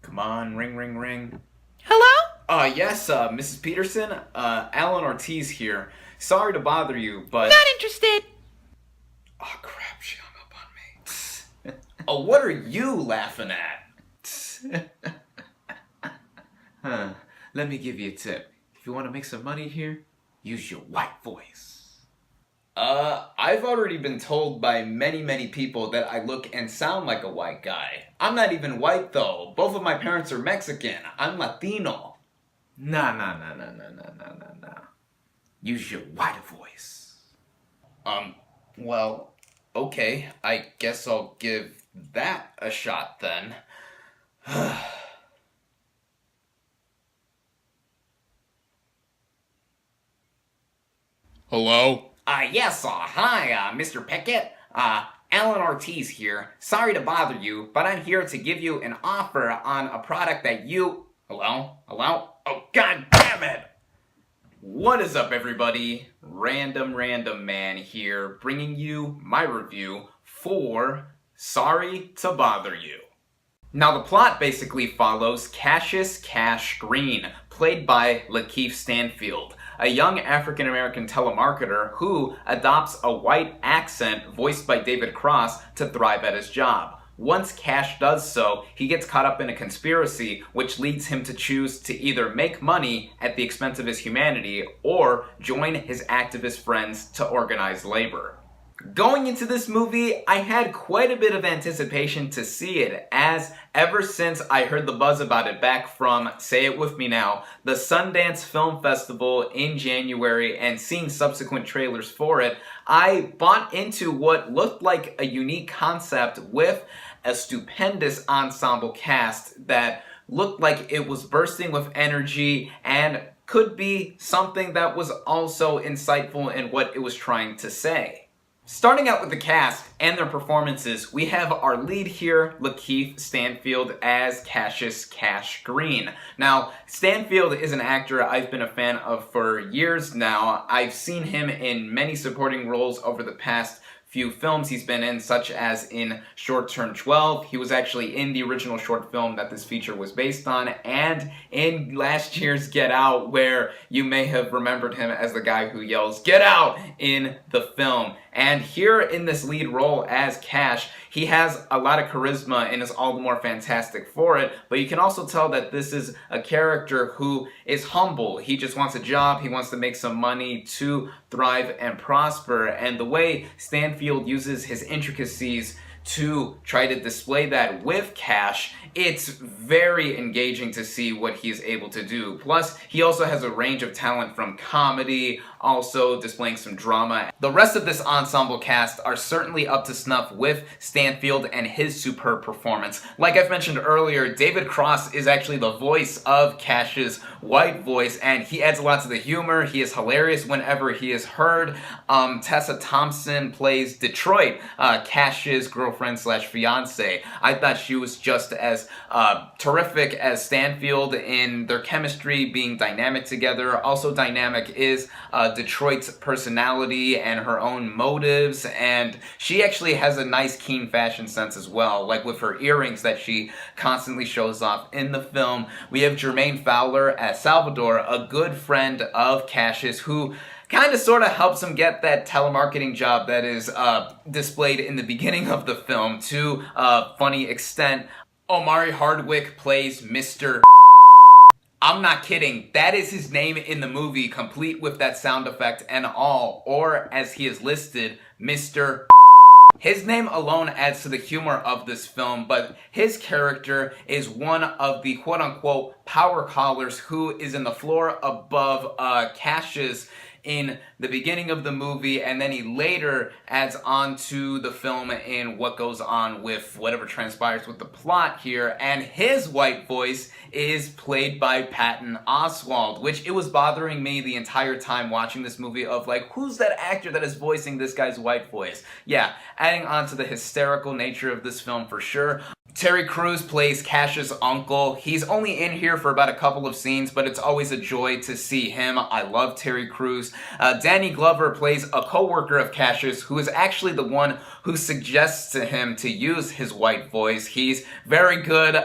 Come on, ring, ring, ring. Hello? Yes, Mrs. Peterson, Alan Ortiz here. Sorry to bother you, but... Not interested. Oh, crap, she hung up on me. Oh, what are you laughing at? Let me give you a tip. If you want to make some money here, use your white voice. I've already been told by many people that I look and sound like a white guy. I'm not even white, though. Both of my parents are Mexican. I'm Latino. Nah. Use your white voice. Well, okay. I guess I'll give that a shot then. Hello? Yes, hi, Mr. Pickett. Alan Ortiz here. Sorry to bother you, but I'm here to give you an offer on a product that you... Hello? Oh, god damn it! What is up, everybody? Random Man here, bringing you my review for Sorry to Bother You. Now, the plot basically follows Cassius Cash Green, played by Lakeith Stanfield, a young African-American telemarketer who adopts a white accent voiced by David Cross to thrive at his job. Once Cash does so, he gets caught up in a conspiracy which leads him to choose to either make money at the expense of his humanity or join his activist friends to organize labor. Going into this movie, I had quite a bit of anticipation to see it, as ever since I heard the buzz about it back from, say it with me now, the Sundance Film Festival in January and seeing subsequent trailers for it, I bought into what looked like a unique concept with a stupendous ensemble cast that looked like it was bursting with energy and could be something that was also insightful in what it was trying to say. Starting out with the cast and their performances, we have our lead here, Lakeith Stanfield, as Cassius Cash Green. Now, Stanfield is an actor I've been a fan of for years now. I've seen him in many supporting roles over the past few films he's been in, such as in Short Term 12. He was actually in the original short film that this feature was based on, and in last year's Get Out, where you may have remembered him as the guy who yells, "Get out!" in the film. And here in this lead role as Cash, he has a lot of charisma and is all the more fantastic for it, but you can also tell that this is a character who is humble. He just wants a job, he wants to make some money to thrive and prosper, and the way Stanfield uses his intricacies to try to display that with Cash, it's very engaging to see what he's able to do. Plus, he also has a range of talent from comedy, also displaying some drama. The rest of this ensemble cast are certainly up to snuff with Stanfield and his superb performance. Like I've mentioned earlier, David Cross is actually the voice of Cash's white voice, and he adds a lot to the humor. He is hilarious whenever he is heard. Tessa Thompson plays Detroit, Cash's girlfriend/fiance. I thought she was just as terrific as Stanfield in their chemistry being dynamic together. Also dynamic is Detroit's personality and her own motives, and she actually has a nice keen fashion sense as well, like with her earrings that she constantly shows off in the film. We have Jermaine Fowler as Salvador, a good friend of Cassius, who kind of sort of helps him get that telemarketing job that is displayed in the beginning of the film to a funny extent. Omari Hardwick plays Mr. I'm not kidding, that is his name in the movie, complete with that sound effect and all, or as he is listed, Mr. His name alone adds to the humor of this film, but his character is one of the quote-unquote power callers who is in the floor above Cash's in the beginning of the movie, and then he later adds on to the film in what goes on with whatever transpires with the plot here, and his white voice is played by Patton Oswalt, which it was bothering me the entire time watching this movie of like, who's that actor that is voicing this guy's white voice? Yeah, adding on to the hysterical nature of this film for sure. Terry Crews plays Cash's uncle. He's only in here for about a couple of scenes, but it's always a joy to see him. I love Terry Crews. Danny Glover plays a co-worker of Cash's who is actually the one who suggests to him to use his white voice. He's very good.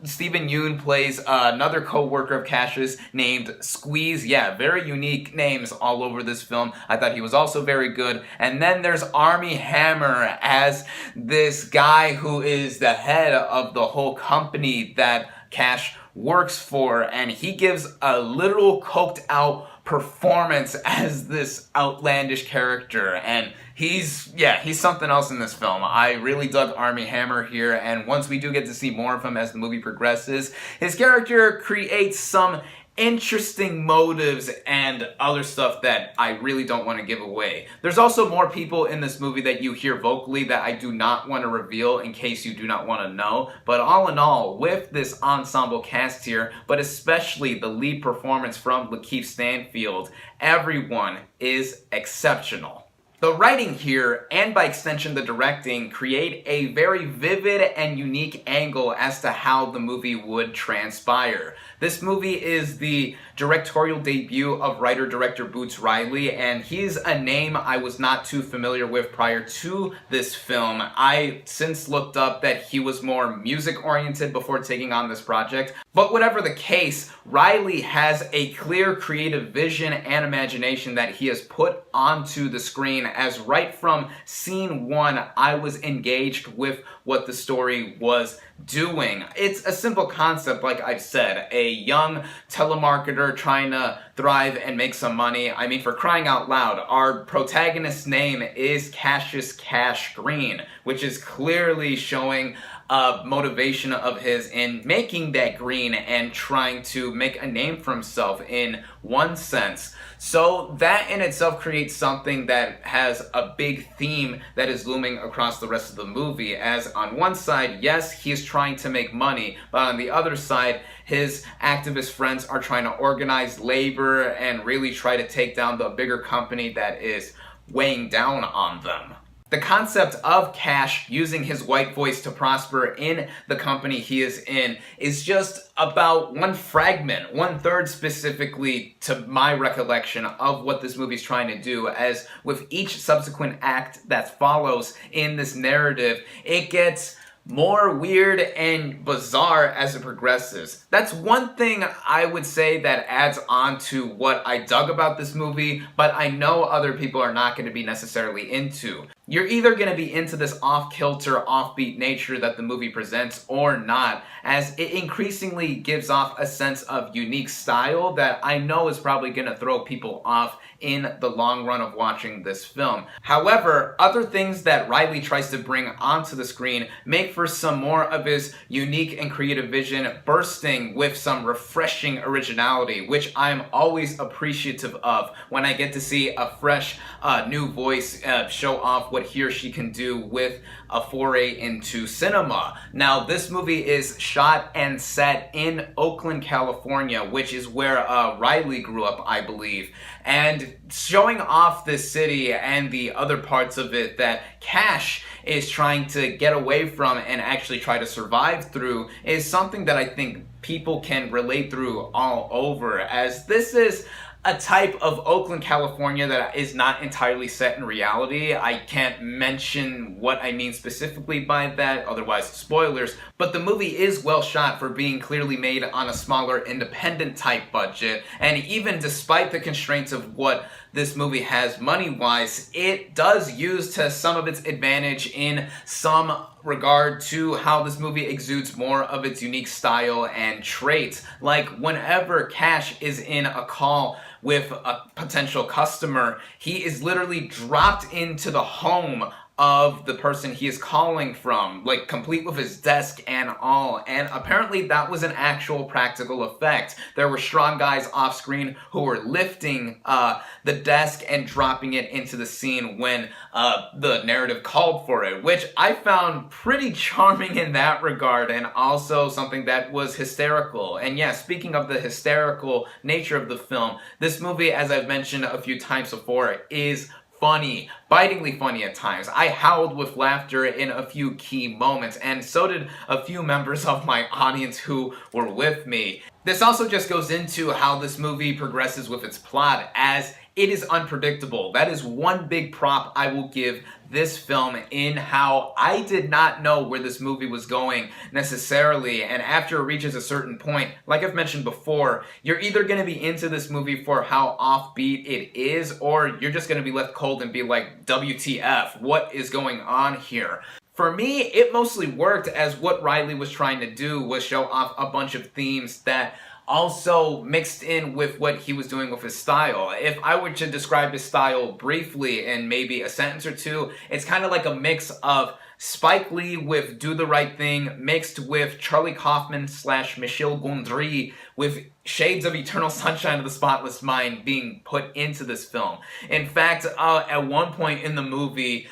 Stephen Yeun plays another co-worker of Cash's named Squeeze. Yeah, very unique names all over this film. I thought he was also very good. And then there's Armie Hammer as this guy who is the head of the whole company that Cash works for, and he gives a literal coked out performance as this outlandish character, and he's something else in this film. I really dug Armie Hammer here, and once we do get to see more of him as the movie progresses, his character creates some interesting motives and other stuff that I really don't want to give away. There's also more people in this movie that you hear vocally that I do not want to reveal in case you do not want to know. But all in all, with this ensemble cast here, but especially the lead performance from Lakeith Stanfield, everyone is exceptional. The writing here, and by extension the directing, create a very vivid and unique angle as to how the movie would transpire. This movie is the directorial debut of writer-director Boots Riley, and he's a name I was not too familiar with prior to this film. I since looked up that he was more music-oriented before taking on this project. But whatever the case, Riley has a clear creative vision and imagination that he has put onto the screen, as right from scene one, I was engaged with what the story was doing. It's a simple concept, like I've said, a young telemarketer trying to thrive and make some money. I mean, for crying out loud, our protagonist's name is Cassius Cash Green, which is clearly showing a motivation of his in making that green and trying to make a name for himself in one sense. So that in itself creates something that has a big theme that is looming across the rest of the movie, as on one side, yes, he's trying to make money, but on the other side, his activist friends are trying to organize labor and really try to take down the bigger company that is weighing down on them. The concept of Cash using his white voice to prosper in the company he is in is just about one fragment, 1/3 specifically to my recollection of what this movie is trying to do, as with each subsequent act that follows in this narrative, it gets more weird and bizarre as it progresses. That's one thing I would say that adds on to what I dug about this movie, but I know other people are not going to be necessarily into. You're either going to be into this off-kilter, offbeat nature that the movie presents or not, as it increasingly gives off a sense of unique style that I know is probably going to throw people off in the long run of watching this film. However, other things that Riley tries to bring onto the screen make for some more of his unique and creative vision, bursting with some refreshing originality, which I'm always appreciative of when I get to see a fresh, new voice show off what he or she can do with a foray into cinema. Now, this movie is shot and set in Oakland, California, which is where Riley grew up, I believe. And showing off this city and the other parts of it that Cash is trying to get away from and actually try to survive through is something that I think people can relate through all over, as this is a type of Oakland, California that is not entirely set in reality. I can't mention what I mean specifically by that, otherwise spoilers, but the movie is well shot for being clearly made on a smaller independent type budget, and even despite the constraints of what this movie has money-wise, it does use to some of its advantage in some regard to how this movie exudes more of its unique style and traits. Like whenever Cash is in a call with a potential customer, he is literally dropped into the home of the person he is calling from, like complete with his desk and all, and apparently that was an actual practical effect. There were strong guys off screen who were lifting the desk and dropping it into the scene when the narrative called for it, which I found pretty charming in that regard, and also something that was hysterical. And yeah, speaking of the hysterical nature of the film, this movie, as I've mentioned a few times before, is funny, bitingly funny at times. I howled with laughter in a few key moments, and so did a few members of my audience who were with me. This also just goes into how this movie progresses with its plot, as it is unpredictable. That is one big prop I will give this film, in how I did not know where this movie was going necessarily, and after it reaches a certain point, like I've mentioned before, you're either going to be into this movie for how offbeat it is, or you're just going to be left cold and be like, WTF, what is going on here? For me, it mostly worked, as what Riley was trying to do was show off a bunch of themes that also mixed in with what he was doing with his style. If I were to describe his style briefly in maybe a sentence or two, it's kind of like a mix of Spike Lee with Do the Right Thing mixed with Charlie Kaufman / Michel Gondry, with shades of Eternal Sunshine of the Spotless Mind being put into this film. In fact, at one point in the movie,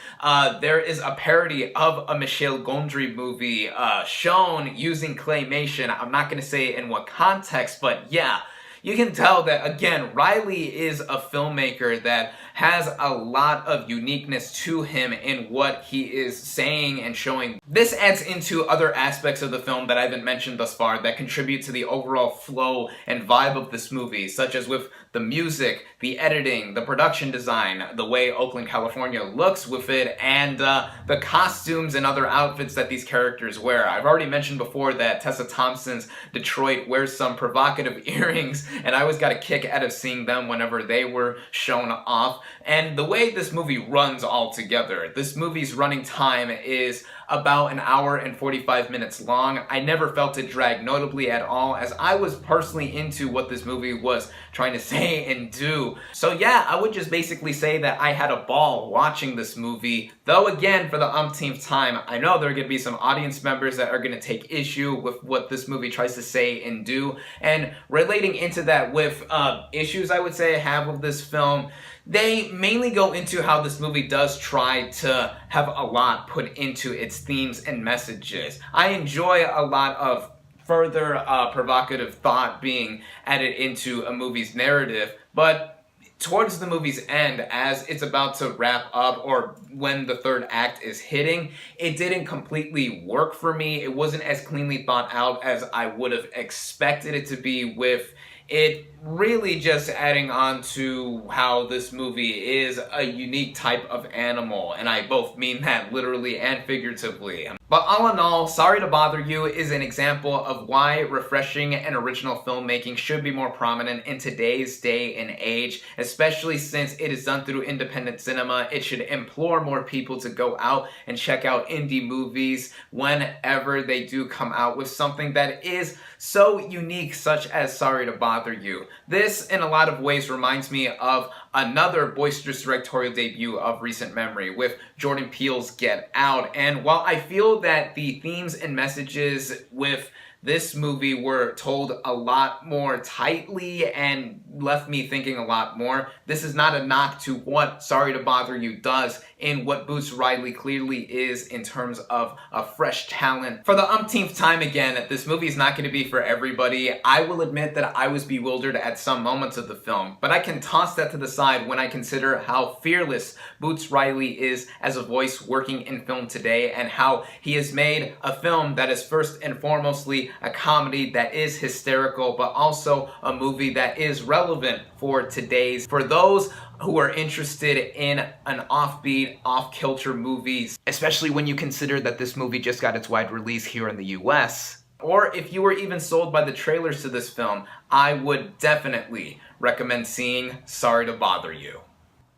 there is a parody of a Michel Gondry movie shown using claymation. I'm not going to say in what context, but yeah, you can tell that, again, Riley is a filmmaker that has a lot of uniqueness to him in what he is saying and showing. This adds into other aspects of the film that I haven't mentioned thus far that contribute to the overall flow and vibe of this movie, such as with the music, the editing, the production design, the way Oakland, California looks with it, and the costumes and other outfits that these characters wear. I've already mentioned before that Tessa Thompson's Detroit wears some provocative earrings, and I always got a kick out of seeing them whenever they were shown off. And the way this movie runs altogether, this movie's running time is about 1 hour and 45 minutes long. I never felt it drag notably at all, as I was personally into what this movie was trying to say and do. So yeah, I would just basically say that I had a ball watching this movie, though again, for the umpteenth time, I know there are going to be some audience members that are going to take issue with what this movie tries to say and do, and relating into that with issues I would say I have with this film, they mainly go into how this movie does try to have a lot put into its themes and messages. I enjoy a lot of further provocative thought being added into a movie's narrative, but towards the movie's end, as it's about to wrap up, or when the third act is hitting, it didn't completely work for me. It wasn't as cleanly thought out as I would have expected it to be, with it really just adding on to how this movie is a unique type of animal, and I both mean that literally and figuratively. But all in all, Sorry to Bother You is an example of why refreshing and original filmmaking should be more prominent in today's day and age, especially since it is done through independent cinema. It should implore more people to go out and check out indie movies whenever they do come out with something that is so unique, such as Sorry to Bother You. This, in a lot of ways, reminds me of another boisterous directorial debut of recent memory, with Jordan Peele's Get Out. And while I feel that the themes and messages with this movie were told a lot more tightly and left me thinking a lot more, this is not a knock to what Sorry to Bother You does in what Boots Riley clearly is in terms of a fresh talent. For the umpteenth time again, this movie is not going to be for everybody. I will admit that I was bewildered at some moments of the film, but I can toss that to the side when I consider how fearless Boots Riley is as a voice working in film today, and how he has made a film that is first and foremostly a comedy that is hysterical, but also a movie that is relevant for today's, for those who are interested in an offbeat, off-kilter movies, especially when you consider that this movie just got its wide release here in the US. Or if you were even sold by the trailers to this film, I would definitely recommend seeing Sorry to Bother You.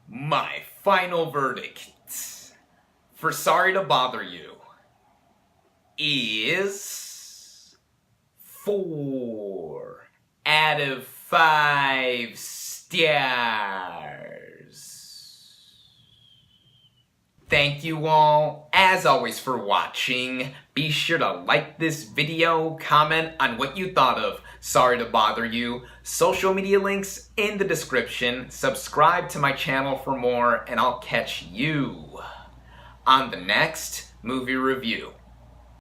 My final verdict for Sorry to Bother You is 4 out of 5 stars. Thank you all, as always, for watching. Be sure to like this video, comment on what you thought of Sorry to Bother You, social media links in the description, subscribe to my channel for more, and I'll catch you on the next movie review.